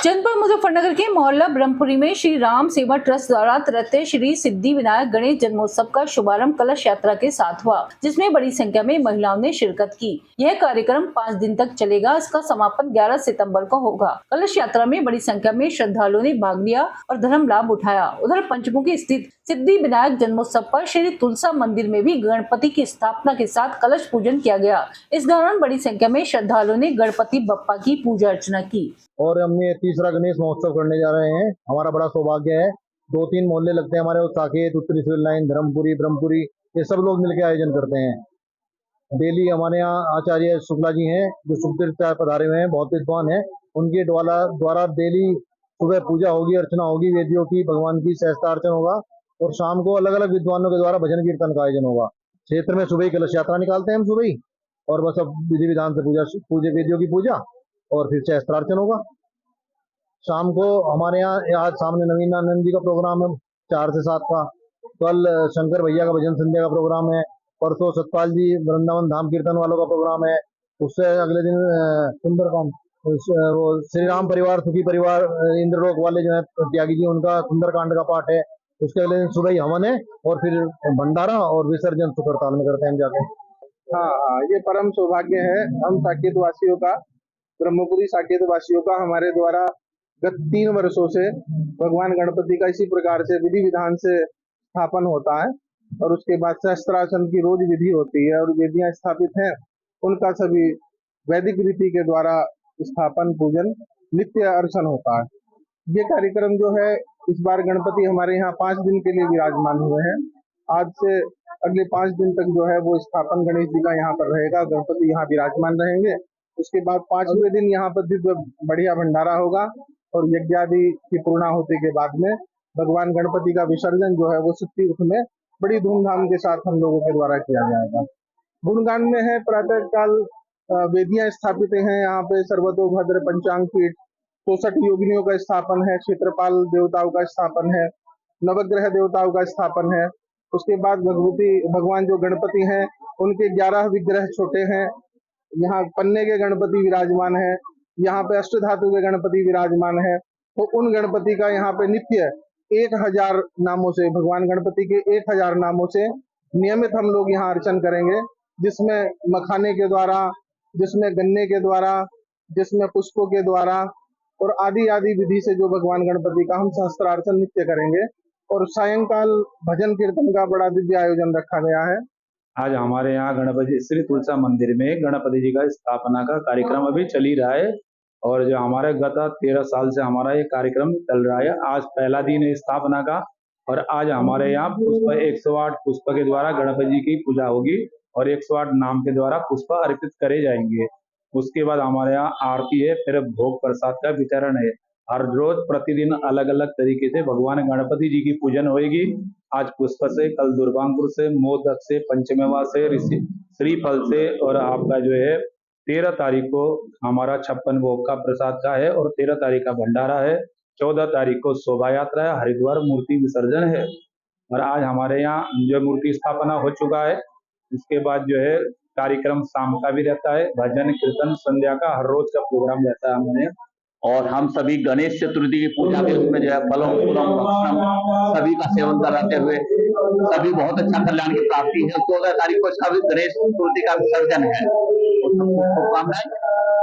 जनपद मुजफ्फरनगर के मोहल्ला ब्रह्मपुरी में श्री राम सेवा ट्रस्ट द्वारा तृतीय श्री सिद्धि विनायक गणेश जन्मोत्सव का शुभारंभ कलश यात्रा के साथ हुआ, जिसमें बड़ी संख्या में महिलाओं ने शिरकत की। यह कार्यक्रम 5 दिन तक चलेगा। इसका समापन 11 सितंबर को होगा। कलश यात्रा में बड़ी संख्या में श्रद्धालुओं ने भाग लिया और धर्म लाभ उठाया। उधर पंचमुखी स्थित सिद्धि विनायक जन्मोत्सव पर श्री तुलसा मंदिर में भी गणपति की स्थापना के साथ कलश पूजन किया गया। इस दौरान बड़ी संख्या में श्रद्धालुओं ने गणपति बप्पा की पूजा अर्चना की। और हम ये तीसरा गणेश महोत्सव करने जा रहे हैं। हमारा बड़ा सौभाग्य है। 2-3 मोहल्ले लगते हैं हमारे, साकेत, उत्तरी सिविल लाइन, धर्मपुरी, ब्रह्मपुरी, ये सब लोग मिलकर आयोजन करते हैं। डेली हमारे यहाँ आचार्य शुक्ला जी हैं जो सुखतीर्थ पधारे हुए हैं, बहुत विद्वान हैं। उनके द्वारा डेली सुबह पूजा होगी, अर्चना होगी, वेदियों की, भगवान की सहस्त्रार्चन होगा और शाम को अलग अलग विद्वानों के द्वारा भजन कीर्तन का आयोजन होगा। क्षेत्र में सुबह ही कलश यात्रा निकालते हैं हम सुबह ही, और बस अब विधि विधान से पूजा वेदियों की पूजा और फिर सहस्त्रार्चन होगा। शाम को हमारे यहाँ आज सामने नवीनानंद जी का प्रोग्राम है 4 से 7 का। कल शंकर भैया का भजन संध्या का प्रोग्राम है। परसों सतपाल जी वृंदावन धाम कीर्तन वालों का प्रोग्राम है। उससे अगले दिन सुंदरकांड, वो श्री राम परिवार सुखी परिवार इंद्रलोक वाले जो है त्यागी जी, उनका सुंदरकांड का पाठ है। उसके अगले दिन सुबह ही हवन है और फिर भंडारा और विसर्जन सुखरताल में करते हैं हम जाके। हाँ, ये परम सौभाग्य है हम साकेत वासियों का, ब्रह्मपुरी साकेत वासियों का। हमारे द्वारा गत 3 वर्षों से भगवान गणपति का इसी प्रकार से विधि विधान से स्थापन होता है और उसके बाद सहस्त्रार्चन की रोज विधि होती है और वेदियां स्थापित हैं, उनका सभी वैदिक रीति के द्वारा स्थापन पूजन नित्य अर्चन होता है। ये कार्यक्रम जो है इस बार गणपति हमारे यहाँ 5 दिन के लिए विराजमान हुए हैं। आज से अगले 5 दिन तक जो है वो स्थापन गणेश जी का यहाँ पर रहेगा, गणपति यहाँ विराजमान रहेंगे। उसके बाद 5वें दिन यहाँ पर दिव्य बढ़िया भंडारा होगा और यज्ञादि की पूर्णाहुति के बाद में भगवान गणपति का विसर्जन जो है वो सिद्धि में बड़ी धूमधाम के साथ हम लोगों के द्वारा किया जाएगा। गुणगान में है प्रातः काल वेदियां स्थापित हैं यहाँ पे, सर्वतोभद्र पंचांग पीठ, 64 योगिनियों का स्थापन है, क्षेत्रपाल देवताओं का स्थापन है, नवग्रह देवताओं का स्थापन है। उसके बाद भगवान जो गणपति हैं उनके 11 विग्रह छोटे हैं। यहाँ पन्ने के गणपति विराजमान है, यहाँ पे अष्टधातु के गणपति विराजमान है। तो उन गणपति का यहाँ पे नित्य 1000 नामों से, भगवान गणपति के 1000 नामों से नियमित हम लोग यहाँ अर्चन करेंगे, जिसमें मखाने के द्वारा, जिसमें गन्ने के द्वारा, जिसमें पुष्पों के द्वारा और आदि आदि विधि से जो भगवान गणपति का हम सहस्त्रार्चन नित्य करेंगे। और सायंकाल भजन कीर्तन का बड़ा दिव्य आयोजन रखा गया है। आज हमारे यहाँ गणपति श्री तुलसा मंदिर में गणपति जी का स्थापना का कार्यक्रम अभी चल ही रहा है और जो हमारे गत 13 साल से हमारा ये कार्यक्रम चल रहा है। आज पहला दिन है स्थापना का और आज हमारे यहाँ पुष्प 108 पुष्प के द्वारा गणपति जी की पूजा होगी और 108 नाम के द्वारा पुष्प अर्पित करे जाएंगे। उसके बाद हमारे यहाँ आरती है, फिर भोग प्रसाद का वितरण है। हर रोज प्रतिदिन अलग अलग तरीके से भगवान गणपति जी की पूजन होगी। आज पुष्प से, कल दुर्गांकुर से, मोदक से, पंचमेवा से, श्रीफल से और आपका जो है 13 तारीख को हमारा 56 भोग का प्रसाद का है और 13 तारीख का भंडारा है। 14 तारीख को शोभा यात्रा है, हरिद्वार मूर्ति विसर्जन है और आज हमारे यहाँ जो मूर्ति स्थापना हो चुका है। इसके बाद जो है कार्यक्रम शाम का भी रहता है, भजन कीर्तन संध्या का हर रोज का प्रोग्राम रहता है हमारे। और हम सभी गणेश चतुर्थी की पूजा के रूप में जो है फलों फूलों भक्षण सभी का सेवन कराते हुए सभी बहुत अच्छा कल्याण की प्राप्ति है। 14 तारीख को इसका भी गणेश चतुर्थी का विसर्जन है।